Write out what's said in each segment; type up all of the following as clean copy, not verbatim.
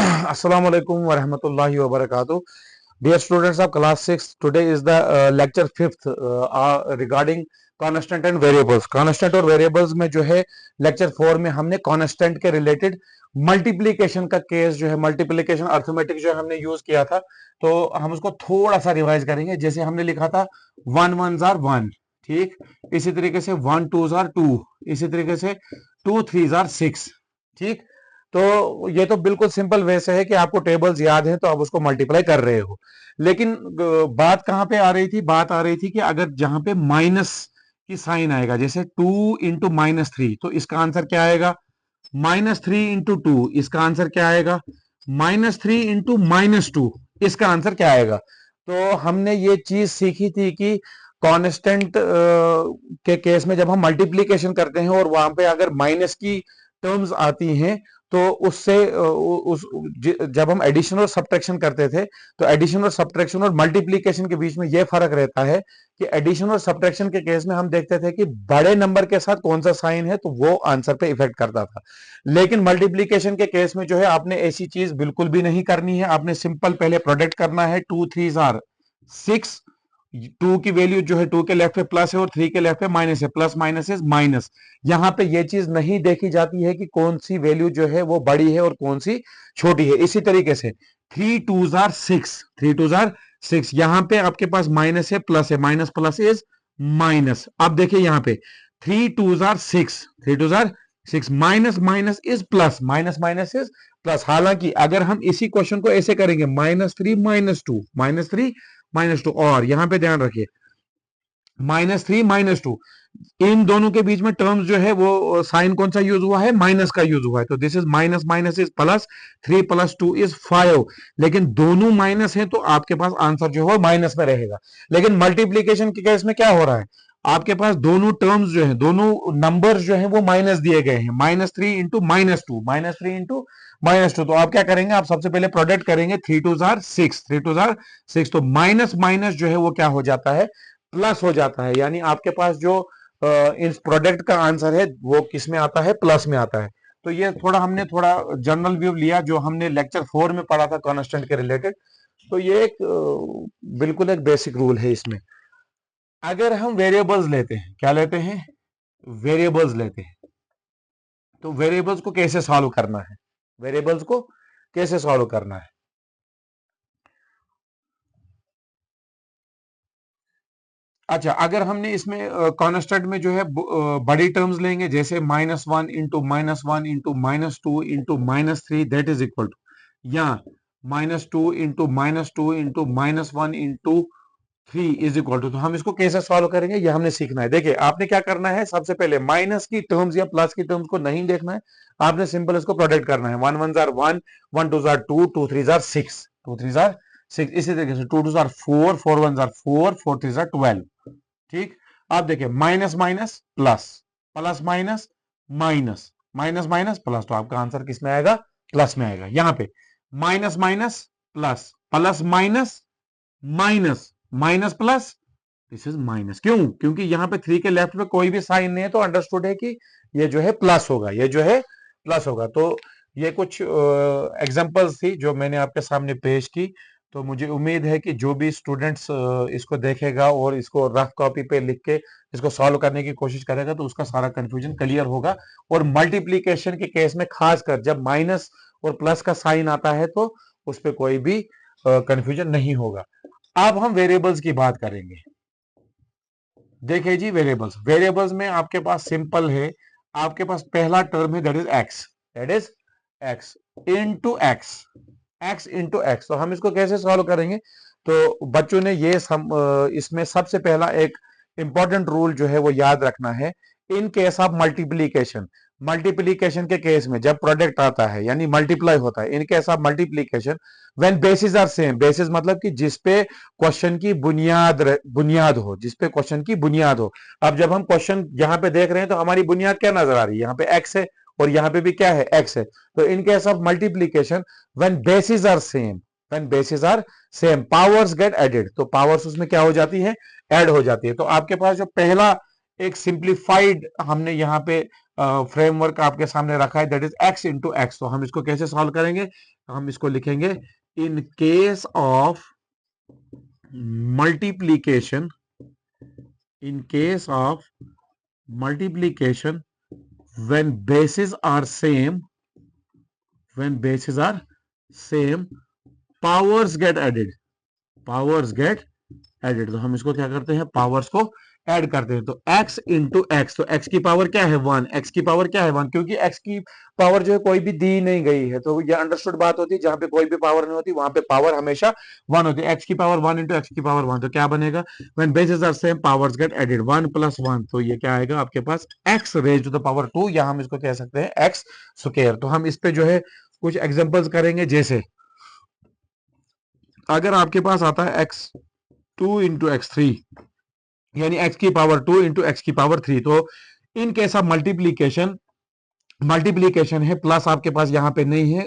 Assalamu alaikum wa rahmatullahi wa barakatuh. Dear students of class 6, today is the lecture 5th regarding constant and variables. Constant और variables में जो है lecture 4 में हमने constant के related multiplication का case जो है मल्टीप्लीकेशन अर्थमेटिक जो हमने यूज किया था, तो हम उसको थोड़ा सा रिवाइज करेंगे। जैसे हमने लिखा था 1 1s are 1, ठीक। इसी तरीके से 1 2s are 2, इसी तरीके से 2 3s are 6, ठीक। तो ये तो बिल्कुल सिंपल वे से है कि आपको टेबल्स याद है तो आप उसको मल्टीप्लाई कर रहे हो। लेकिन बात कहां पे आ रही थी? बात आ रही थी कि अगर जहां पे माइनस की साइन आएगा, जैसे 2 इंटू -3, तो इसका आंसर क्या आएगा? -3 इंटू 2, इसका आंसर क्या आएगा? -3 इंटू -2, इसका आंसर क्या आएगा? तो हमने ये चीज सीखी थी कि कांस्टेंट के केस में जब हम मल्टीप्लीकेशन करते हैं और वहां पे अगर माइनस की टर्म्स आती हैं, तो उससे जब हम एडिशन और सब्ट्रैक्शन करते थे, तो एडिशन और सब्ट्रैक्शन और मल्टीप्लीकेशन के बीच में यह फर्क रहता है कि एडिशन और सब्ट्रैक्शन के केस में हम देखते थे कि बड़े नंबर के साथ कौन सा साइन है तो वो आंसर पे इफेक्ट करता था। लेकिन मल्टीप्लीकेशन के केस में जो है आपने ऐसी चीज बिल्कुल भी नहीं करनी है। आपने सिंपल पहले प्रोडक्ट करना है। 2 3s are 6, 2 की वैल्यू जो है 2 के लेफ्ट पे प्लस है और 3 के लेफ्ट पे माइनस है, प्लस माइनस इज माइनस। यहां पे ये चीज नहीं देखी जाती है कि कौन सी वैल्यू जो है वो बड़ी है और कौन सी छोटी है। इसी तरीके से 3 2s are 6, 3 2s are 6, यहां पे आपके पास माइनस है, प्लस है, माइनस प्लस इज माइनस। अब देखिए यहां पे 3 2s are 6, 3 2s are 6, minus minus is plus, minus minus is plus. हालांकि अगर हम इसी क्वेश्चन को ऐसे करेंगे -3 -2, -3 -2, और यहां पे ध्यान रखिए -3 -2, इन दोनों के बीच में टर्म्स जो है वो साइन कौन सा यूज हुआ है? माइनस का यूज हुआ है। तो this is minus minus is plus, 3 + 2 is 5। लेकिन दोनों माइनस है तो आपके पास आंसर जो है माइनस में रहेगा। लेकिन मल्टीप्लीकेशन के केस में क्या हो रहा है? आपके पास दोनों टर्म्स जो है, दोनों नंबर्स जो है वो माइनस दिए गए हैं। -3 इंटू -2, -3 इंटू -2। तो आप क्या करेंगे? आप सबसे पहले प्रोडक्ट करेंगे। 3 2s are 6, 3 2s are 6, तो माइनस माइनस जो है वो क्या हो जाता है? प्लस हो जाता है। यानी आपके पास जो इस प्रोडक्ट का आंसर है वो किस में आता है? प्लस में आता है। तो ये हमने थोड़ा जनरल व्यू लिया जो हमने लेक्चर 4 में पढ़ा था कांस्टेंट के रिलेटेड। तो ये एक बिल्कुल एक बेसिक रूल है इसमें। अगर हम वेरिएबल्स लेते हैं, क्या लेते हैं? वेरिएबल्स लेते हैं। तो वेरिएबल्स को कैसे सॉल्व करना है? वेरिएबल्स को कैसे सॉल्व करना है? अच्छा, अगर हमने इसमें कांस्टेंट में जो है बड़ी टर्म्स लेंगे, जैसे -1 into -1 into -2 into -3, that is equal to, या -2 into -2 into -1 into 3 is equal to. तो हम इसको कैसे सॉल्व करेंगे ये हमने सीखना है। देखिए आपने क्या करना है, सबसे पहले माइनस की टर्म्स या प्लस की टर्म्स को नहीं देखना है। आपने सिंपल इसको प्रोडक्ट करना है। 1 1s are 1, 1 2s are 2, 2 3s are 6, 2 3s are 6। इसी तरीके से 2 2s are 4, 4 1s are 4, 4 3s are 12, ठीक। आप देखिए minus minus plus, plus minus minus, minus minus plus, तो आपका आंसर किस में आएगा? प्लस में आएगा। यहां पे minus minus plus, plus minus minus, minus plus, this is minus. क्यों? क्योंकि यहां पे 3 के लेफ्ट में कोई भी साइन नहीं है, तो अंडरस्टूड है कि ये जो है प्लस होगा, ये जो है प्लस होगा। तो ये कुछ एग्जांपल्स थी जो मैंने आपके सामने पेश की। तो मुझे उम्मीद है कि जो भी स्टूडेंट्स इसको देखेगा और इसको रफ कॉपी पे लिख के इसको सॉल्व करने की कोशिश करेगा, तो उसका सारा कंफ्यूजन क्लियर होगा। और मल्टीप्लीकेशन के केस में खासकर जब माइनस और प्लस का साइन आता है तो उस पर कोई भी कंफ्यूजन नहीं होगा। अब हम वेरिएबल्स की बात करेंगे। देखिए जी, वेरिएबल्स, वेरिएबल्स में आपके पास सिंपल है। आपके पास पहला टर्म है, that is x, that is x into x, x into x. तो हम इसको कैसे सॉल्व करेंगे? तो बच्चों ने ये इसमें सबसे पहला एक इंपॉर्टेंट रूल जो है वो याद रखना है। In case of multiplication, multiplication के केस में जब प्रोडक्ट आता है यानी मल्टीप्लाई होता है, in case of multiplication when basis are same, basis मतलब कि जिसपे क्वेश्चन की बुनियाद हो, जिसपे क्वेश्चन की बुनियाद हो। अब जब हम क्वेश्चन यहां पे देख रहे हैं तो हमारी बुनियाद क्या नजर आ रही है? यहाँ पे एक्स है और यहाँ पे भी क्या है? एक्स है। तो in case of multiplication when basis are same, when basis are same, powers get added. तो पावर्स उसमें क्या हो जाती है? ऐड हो जाती है। तो आपके पास जो पहला एक सिंप्लीफाइड हमने यहाँ पे फ्रेमवर्क आपके सामने रखा है, that is x into x. तो हम इसको कैसे सॉल्व करेंगे? हम इसको लिखेंगे इन case of multiplication, in case of multiplication when bases are same, when bases are same, powers get added, powers get added। तो हम इसको क्या करते हैं, पावर्स को ऐड करते हैं। तो x इंटू एक्स, तो x की पावर क्या है 1, x की पावर क्या है 1, क्योंकि x की पावर जो है कोई भी दी नहीं गई है, तो ये अंडरस्टूड बात होती है। जहां पे कोई भी पावर नहीं होती वहां पे पावर हमेशा 1 होती है। x की पावर 1 इंटू एक्स की पावर 1, तो क्या बनेगा, when bases are same powers get added, 1 plus 1, तो ये क्या आएगा आपके पास x raise to the power 2, या हम इसको कह सकते हैं x स्क्वायर। तो हम इस पे जो है कुछ एग्जांपल्स करेंगे, जैसे अगर आपके पास आता है x 2 इंटू एक्स 3, यानी x की पावर 2 इंटू एक्स की पावर 3, तो in case of multiplication, multiplication है, प्लस आपके पास यहाँ पे नहीं है,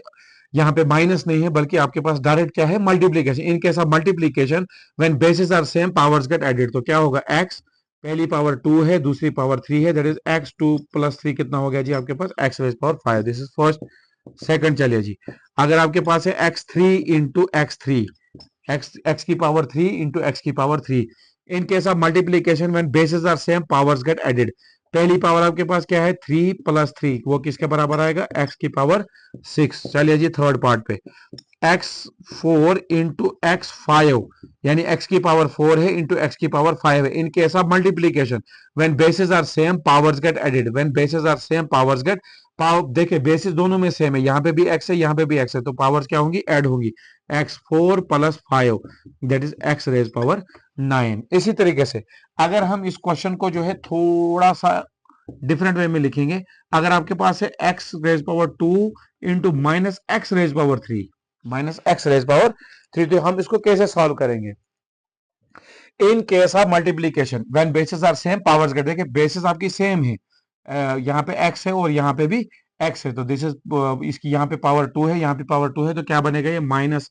यहाँ पे माइनस नहीं है, बल्कि आपके पास डायरेक्ट क्या है, multiplication. In case of multiplication when basis are same powers get added, तो क्या होगा, x पहली पावर 2 है, दूसरी पावर 3 है, दैट इज x 2 प्लस 3 कितना हो गया जी आपके पास, x raise power 5। This is first. Second चलिए जी, अगर आपके पास है x 3 इंटू एक्स 3, x की पावर 3 इंटू एक्स की power 3, in case of multiplication when basis are same powers get added, पहली पावर आपके पास क्या है 3 प्लस 3, वो किसके बराबर आएगा, x की पावर 6। चलिए जी थर्ड पार्ट पे, x 4 इंटू एक्स 5, यानी x की पावर 4 है इंटू एक्स की पावर 5 है। In case of multiplication when basis are same powers get added, when basis are same powers get, power देखिए बेसिस दोनों में सेम है, यहाँ पे भी x है यहाँ पे भी x है, तो पावर्स क्या होंगी, ऐड होंगी, x 4 plus 5, that is x raise power 9। इसी तरीके से अगर हम इस क्वेश्चन को जो है थोड़ा सा डिफरेंट वे में लिखेंगे, अगर आपके पास है x raise power 2 into minus x raise power 3, minus x raise power 3, तो हम इसको कैसे सॉल्व करेंगे, in case of multiplication when basis are same powers get, देखिए बेसिस आपकी सेम है, यहाँ पे x है और यहाँ पे भी x है, तो दिस इज इसकी यहाँ पे पावर 2 है, यहाँ पे पावर 2 है, तो क्या बनेगा ये minus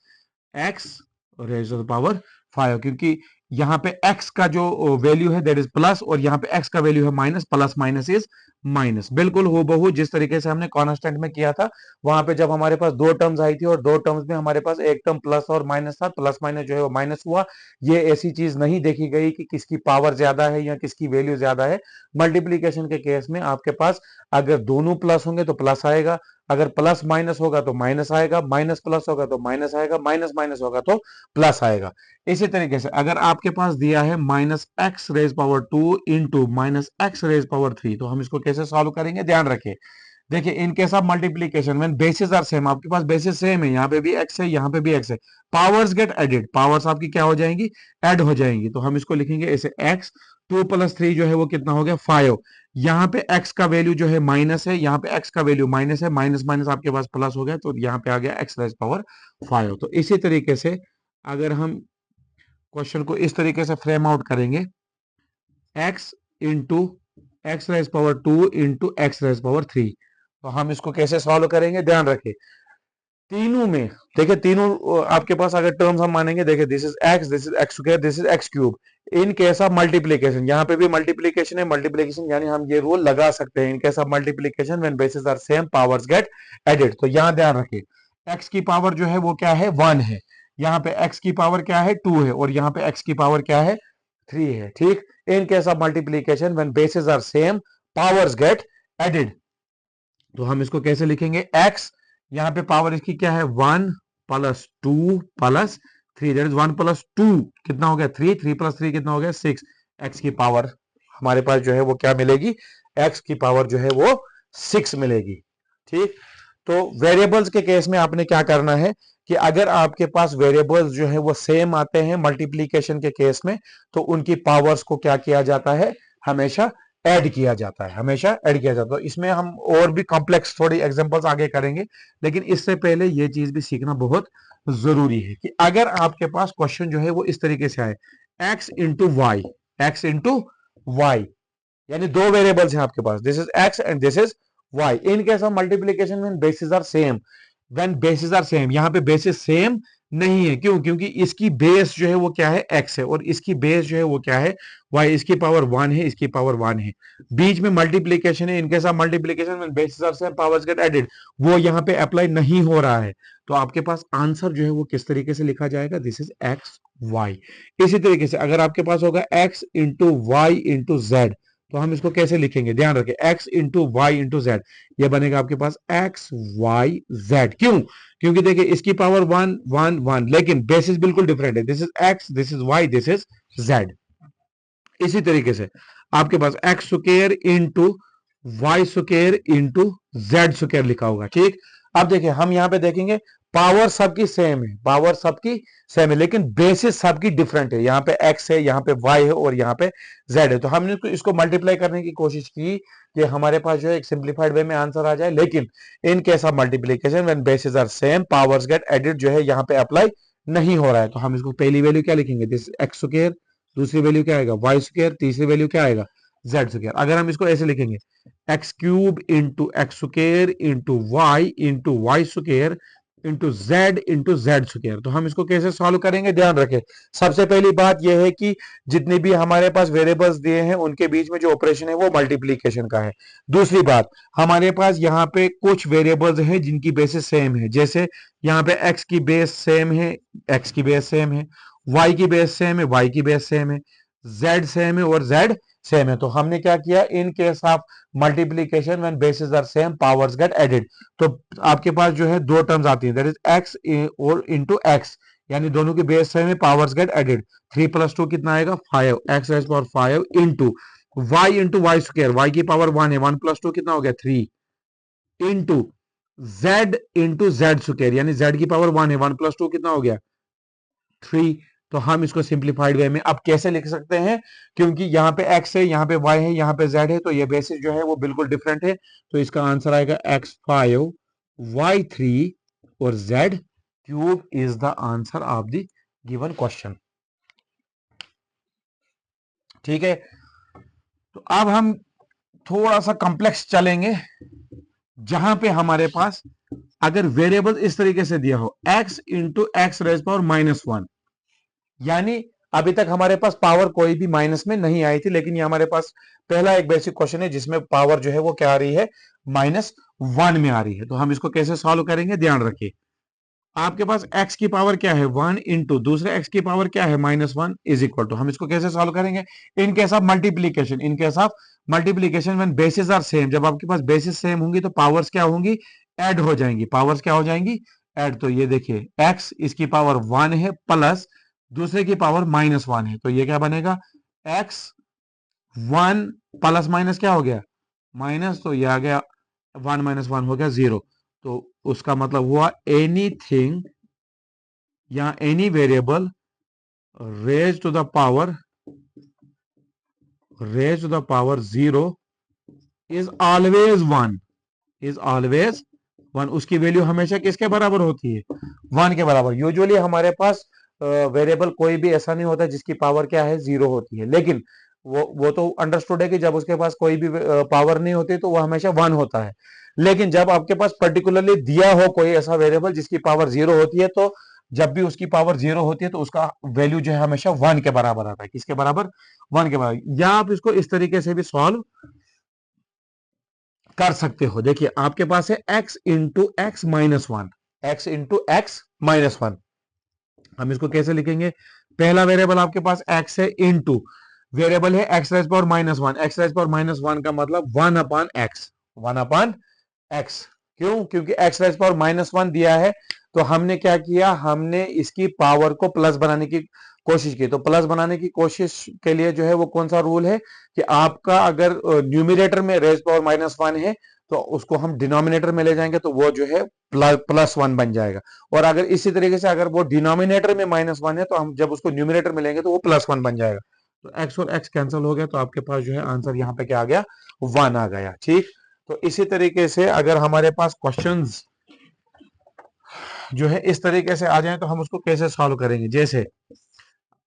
x raise to the power 5, क्योंकि यहाँ पे x का जो वैल्यू है दैट इज प्लस, और यहाँ पे x का वैल्यू है minus, plus minus is minus, बिल्कुल हूबहू जिस तरीके से हमने कांस्टेंट में किया था, वहां पे जब हमारे पास दो टर्म्स आई थी और दो टर्म्स में हमारे पास एक टर्म प्लस और माइनस था, प्लस माइनस जो है वो माइनस हुआ। ये ऐसी चीज नहीं देखी गई कि किसकी पावर ज्यादा है या किसकी वैल्यू ज्यादा है। मल्टीप्लीकेशन के केस में आपके पास अगर दोनों प्लस होंगे तो प्लस आएगा, अगर प्लस माइनस होगा तो माइनस आएगा, माइनस प्लस होगा तो माइनस आएगा, माइनस माइनस होगा तो प्लस आएगा। इसी तरीके से अगर आपके पास दिया है minus x raise power 2 into minus x raise power 3, तो हम इसको कैसे सॉल्व करेंगे, ध्यान रखें। देखिए in case of multiplication when basis are same, आपके पास बेसिस सेम है, यहाँ पे भी x है यहाँ पे भी x है, पावर्स गेट एडेड, पावर्स आपकी क्या हो जाएंगी, ऐड हो जाएंगी, तो हम इसको लिखेंगे ऐसे x 2 प्लस 3 जो है वो कितना हो गया 5, यहाँ पे x का वैल्यू जो है माइनस है, यहाँ पे x का वैल्यू माइनस है, माइनस माइनस आपके पास प्लस हो गया, तो यहाँ पे आ गया x रेज पावर 5। तो इसी तरीके से अगर हम क्वेश्चन को इस तरीके से फ्रेम आउट करेंगे, x into x raise power 2 into x raise power 3, तो हम इसको कैसे सॉल्व करेंगे, ध्यान रखें। तीनों में देखिए, तीनों आपके पास अगर टर्म्स हम मानेंगे, देखिए this is x square, this is x cube. In case of multiplication, यहाँ पे भी मल्टीप्लीकेशन है, मल्टीप्लीकेशन यानी हम ये रूल लगा सकते हैं, in case of multiplication when basis are same powers get added. तो यहाँ ध्यान रखिए, एक्स की पावर जो है वो क्या है 1 है, यहाँ पे एक्स की पावर क्या है 2 है, और यहाँ पे एक्स की पावर क्या है 3 है, ठीक। In case of multiplication when basis are same powers get added, तो हम इसको कैसे लिखेंगे, x यहाँ पे पावर इसकी क्या है 1 plus 2 plus 3, that is 1 plus 2 कितना हो गया 3, 3 प्लस 3 कितना हो गया 6, x की पावर हमारे पास जो है वो क्या मिलेगी, x की पावर जो है वो 6 मिलेगी, ठीक। तो वेरिएबल्स के केस में आपने क्या करना है कि अगर आपके पास वेरिएबल्स जो है वो सेम आते हैं मल्टीप्लीकेशन के केस में, तो उनकी पावर्स को क्या किया जाता है, हमेशा ऐड किया जाता है, हमेशा ऐड किया जाता है। तो इसमें हम और भी कॉम्प्लेक्स थोड़ी एग्जांपल्स आगे करेंगे, लेकिन इससे पहले ये चीज भी सीखना बहुत जरूरी है कि अगर आपके पास क्वेश्चन जो है वो इस तरीके से आए, x into y, x into y, यानी दो वेरिएबल्स हैं आपके पास, this is x and this is y। In case of multiplication when basis are same, when basis are same, यहाँ पे बेसिस सेम नहीं है। क्यों? क्योंकि इसकी बेस जो है वो क्या है, x है, और इसकी बेस जो है वो क्या है, y। इसकी पावर 1 है, इसकी पावर 1 है, बीच में मल्टीप्लीकेशन है, इनके साथ मल्टीप्लीकेशन में basis of same powers get added, वो यहाँ पे अप्लाई नहीं हो रहा है। तो आपके पास आंसर जो है वो किस तरीके से लिखा जाएगा, दिस इज एक्स वाई। इसी तरीके से अगर आपके पास होगा x into y into z, तो हम इसको कैसे लिखेंगे, ध्यान रखें, x into y into z, यह बनेगा आपके पास एक्स वाई जेड। क्यों? क्योंकि देखिए इसकी पावर 1 1 1, लेकिन बेसिस बिल्कुल डिफरेंट है, this is x, this is y, this is z। इसी तरीके से आपके पास x square into y square into z square लिखा होगा, ठीक। अब देखिए हम यहां पे देखेंगे पावर सबकी सेम है, पावर सबकी सेम है, लेकिन बेसिस सबकी डिफरेंट है। यहाँ पे x है, यहाँ पे y है, और यहाँ पे z है। तो हमने इसको मल्टीप्लाई करने की कोशिश की कि हमारे पास जो है एक सिंप्लीफाइड वे में आंसर आ जाए, लेकिन in case of multiplication when basis are same powers get added जो है यहाँ पे अप्लाई नहीं हो रहा है। तो हम इसको पहली वैल्यू क्या लिखेंगे, दिस एक्स स्क्वायर, दूसरी वैल्यू क्या आएगा, वाई स्क्वायर, तीसरी वैल्यू क्या आएगा, जेड स्क्वायर। अगर हम इसको ऐसे लिखेंगे, x cube into x square into y square into z square, तो हम इसको कैसे सॉल्व करेंगे, ध्यान रखें। सबसे पहली बात यह है कि जितने भी हमारे पास वेरिएबल्स दिए हैं उनके बीच में जो ऑपरेशन है वो मल्टीप्लीकेशन का है। दूसरी बात, हमारे पास यहाँ पे कुछ वेरिएबल्स हैं जिनकी बेसिस सेम है, जैसे यहाँ पे एक्स की बेस सेम है, एक्स की बेस सेम है, y की बेस सेम है, y की बेस सेम है, z सेम है, और z सेम है। तो हमने क्या किया, in case of multiplication when basis are same powers get added, तो आपके पास जो है दो टर्म्स आती हैं, दैट इज x और इंटू एक्स, यानी दोनों की बेस सेम है, पावर्स गेट एडेड। 3 + 2 कितना आएगा, 5, x raise power 5 into y square, y की पावर 1 है, 1 + 2 कितना हो गया, 3 इंटू जेड स्क्वायर, यानी z की पावर 1 है, 1 + 2 कितना हो गया, 3। तो हम इसको सिंप्लीफाइड वे में अब कैसे लिख सकते हैं, क्योंकि यहाँ पे x है, यहाँ पे y है, यहाँ पे z है, तो ये बेसिस जो है वो बिल्कुल डिफरेंट है। तो इसका आंसर आएगा x5 y3 और z cube is the answer of the given question, ठीक है। तो अब हम थोड़ा सा कॉम्प्लेक्स चलेंगे, जहां पे हमारे पास अगर वेरिएबल इस तरीके से दिया हो, x into x raise power -1, यानी अभी तक हमारे पास पावर कोई भी माइनस में नहीं आई थी, लेकिन ये हमारे पास पहला एक बेसिक क्वेश्चन है जिसमें पावर जो है वो क्या आ रही है, -1 में आ रही है। तो हम इसको कैसे सॉल्व करेंगे, ध्यान रखिए, आपके पास x की पावर क्या है, 1 इंटू दूसरे x की पावर क्या है, -1 इज इक्वल टू, हम इसको कैसे सॉल्व करेंगे, in case of multiplication, in case of multiplication when basis are same, जब आपके पास बेसिस सेम होंगी तो पावर्स क्या होंगी, ऐड हो जाएंगी, पावर्स क्या हो जाएंगी, ऐड। तो ये देखिए x इसकी पावर 1 है प्लस दूसरे की पावर -1 है, तो ये क्या बनेगा, x 1 प्लस माइनस क्या हो गया, माइनस, तो ये आ गया 1 - 1 हो गया 0। तो उसका मतलब हुआ एनीथिंग या any variable raise to the power 0 is always 1, is always 1। उसकी वैल्यू हमेशा किसके बराबर होती है, 1 के बराबर। यूजुअली हमारे पास वेरिएबल कोई भी ऐसा नहीं होता जिसकी पावर क्या है, 0 होती है, लेकिन वो तो अंडरस्टूड है कि जब उसके पास कोई भी पावर नहीं होती तो वो हमेशा 1 होता है। लेकिन जब आपके पास पर्टिकुलरली दिया हो कोई ऐसा वेरिएबल जिसकी पावर 0 होती है, तो जब भी उसकी पावर 0 होती है तो उसका वैल्यू जो है हमेशा 1 के बराबर आता है, किसके बराबर, 1 के बराबर। या आप इसको इस तरीके से भी सॉल्व कर सकते हो, देखिए आपके पास है x into x -1, x into x -1, हम इसको कैसे लिखेंगे, पहला वेरिएबल आपके पास x है, इंटू वेरिएबल है x raise power -1, x raise power -1 का मतलब 1/x, 1/x। क्यों? क्योंकि x रेज पावर -1 दिया है, तो हमने क्या किया, हमने इसकी पावर को प्लस बनाने की कोशिश की। तो प्लस बनाने की कोशिश के लिए जो है वो कौन सा रूल है कि आपका अगर न्यूमिनेटर में रेज पावर -1 है तो उसको हम डिनोमिनेटर में ले जाएंगे, तो वो जो है +1 बन जाएगा। और अगर इसी तरीके से अगर वो डिनोमिनेटर में -1 है तो हम जब उसको न्यूमिनेटर में लेंगे तो वो +1 बन जाएगा। तो x और x कैंसिल हो गया, तो आपके पास जो है आंसर यहाँ पे क्या आ गया, 1 आ गया, ठीक। तो इसी तरीके से अगर हमारे पास क्वेश्चंस जो है इस तरीके से आ जाए तो हम उसको कैसे सॉल्व करेंगे, जैसे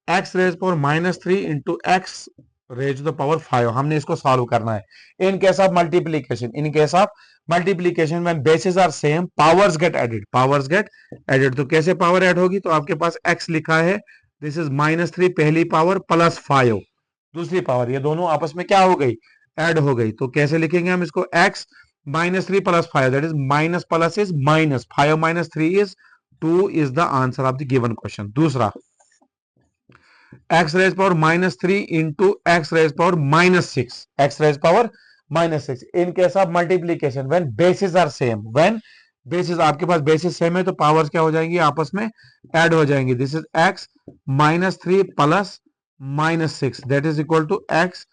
x raise power -3 into x raise to the power 5 हमने इसको सॉल्व करना है। In case of multiplication, in case of multiplication when basis are same powers get added, powers get added. तो कैसे पावर ऐड होगी, तो आपके पास x लिखा है, दिस इज -3 पहली पावर प्लस 5 दूसरी पावर, ये दोनों आपस में क्या हो गई, ऐड हो गई। तो कैसे लिखेंगे हम इसको, x -3 plus 5 that is minus plus is minus, 5 minus 3 is 2 is the answer of the given question. दूसरा, x raised power -3 into x raised power -6, x raised power -6 in case of multiplication when bases are same, when bases आपके पास bases same है तो powers क्या हो जाएंगी, आपस में add हो जाएंगी। this is x -3 plus -6 that is equal to x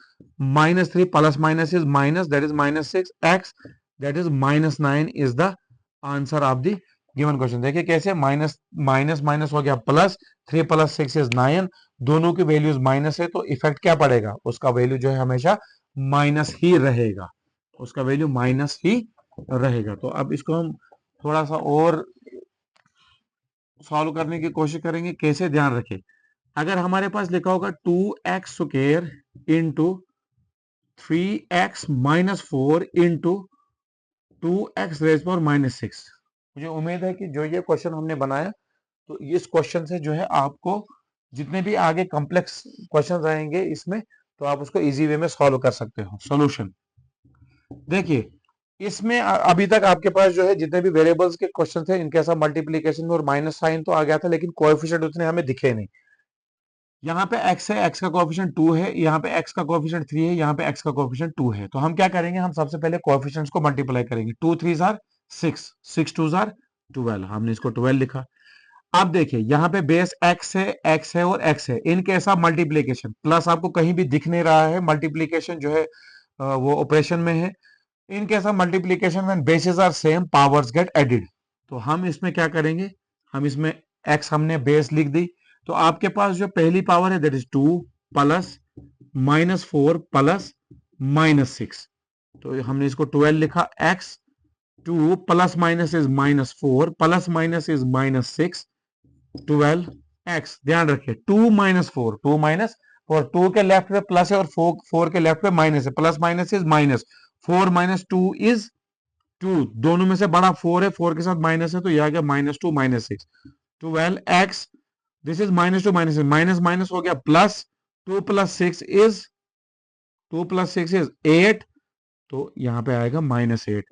-3 plus minus is minus, that is -6, x that is -9 is the answer of the given question। देखिए कैसे, माइनस माइनस माइनस हो गया प्लस, 3 प्लस 6 इज 9, दोनों की values minus है तो effect क्या पड़ेगा, उसका वैल्यू जो है हमेशा माइनस ही रहेगा, उसका वैल्यू माइनस ही रहेगा। तो अब इसको हम थोड़ा सा और सॉल्व करने की कोशिश करेंगे। कैसे, ध्यान रखें, अगर हमारे पास लिखा होगा 2x square into 3x minus 4 into 2x raise power -6, मुझे उम्मीद है कि जो ये क्वेश्चन हमने बनाया, तो इस क्वेश्चन से जो है आपको जितने भी आगे कॉम्प्लेक्स क्वेश्चन आएंगे इसमें, तो आप उसको इजी वे में सॉल्व कर सकते हो। सॉल्यूशन देखिए, इसमें अभी तक आपके पास जो है जितने भी वेरिएबल्स के क्वेश्चन थे, इनके साथ मल्टीप्लीकेशन में और माइनस साइन तो आ गया था, लेकिन कोएफिशिएंट उतने हमें दिखे नहीं। यहाँ पे x है, x का कोएफिशिएंट 2 है, यहाँ पे x का कोएफिशिएंट 3 है, यहाँ पे x का कोएफिशिएंट 2 है। तो हम क्या करेंगे, हम सबसे पहले कोएफिशिएंट्स को मल्टीप्लाई करेंगे। 2 3 जार 6, 6 2 जार 12, हमने इसको 12 लिखा। अब देखिए यहाँ पे बेस x है और x है, in case of multiplication, plus आपको कहीं भी दिख नहीं रहा है, मल्टीप्लीकेशन जो है वो ऑपरेशन में है। In case of multiplication when basis are same powers get added. तो हम इसमें क्या करेंगे, हम इसमें x हमने बेस लिख दी, तो आपके पास जो पहली पावर है दैट इज 2 प्लस -4 प्लस -6, तो हमने इसको 12 लिखा। x 2 plus minus is -4 plus minus is -6, 12x, ध्यान रखिए 2 माइनस 4, 2 माइनस 4, 2 के लेफ्ट पे प्लस है और 4 के लेफ्ट पे माइनस है, plus minus is minus, 4 minus 2 is 2, दोनों में से बड़ा 4 है, 4 के साथ माइनस है तो यह आ गया -2 -6, 12x, this is -2 minus minus हो गया प्लस, 2 प्लस 6 इज 8, तो यहाँ पे आएगा -8।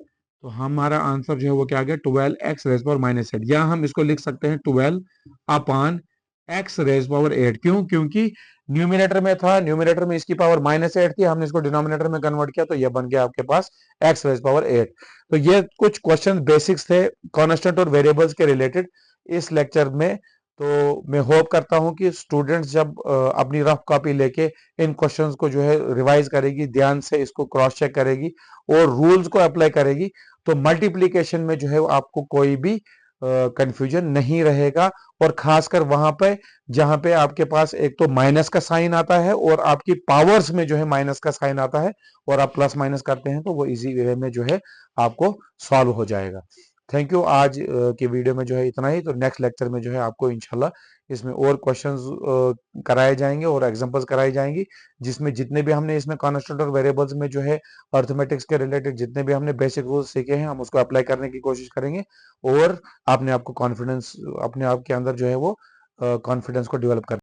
तो हमारा आंसर जो है वो क्या आ गया, 12x रेज पावर -8, या हम इसको लिख सकते हैं 12 अपॉन x रेज पावर 8। क्यों, क्योंकि न्यूमिनेटर में था, न्यूमिनेटर में इसकी पावर -8 थी, हमने इसको डिनोमिनेटर में कन्वर्ट किया तो ये बन गया आपके पास x रेज पावर 8। तो ये कुछ क्वेश्चन बेसिक्स थे कॉन्स्टेंट और वेरिएबल्स के रिलेटेड इस लेक्चर में। तो मैं होप करता हूं कि स्टूडेंट्स जब अपनी रफ कॉपी लेके इन क्वेश्चंस को जो है रिवाइज करेगी, ध्यान से इसको क्रॉस चेक करेगी और रूल्स को अप्लाई करेगी, तो मल्टीप्लिकेशन में जो है आपको कोई भी कंफ्यूजन नहीं रहेगा। और खासकर वहां पे जहां पे आपके पास एक तो माइनस का साइन आता है और आपकी पावर्स में जो है माइनस का साइन आता है और आप प्लस माइनस करते हैं, तो वो इजी वे में जो है आपको सॉल्व हो जाएगा। Thank you. आज की वीडियो में जो है इतना ही। तो नेक्स्ट लेक्चर में जो है आपको इंशाल्लाह इसमें और क्वेश्चंस कराए जाएंगे और एग्जांपल्स कराई जाएंगी, जिसमें जितने भी हमने इसमें कांस्टेंट और वेरिएबल्स में जो है अर्थमेटिक्स के रिलेटेड जितने भी हमने बेसिक रूल्स सीखे हैं, हम उसको अप्लाई करने की कोशिश करेंगे और अपने आप को कॉन्फिडेंस, अपने आप के अंदर जो है वो कॉन्फिडेंस को डेवलप कर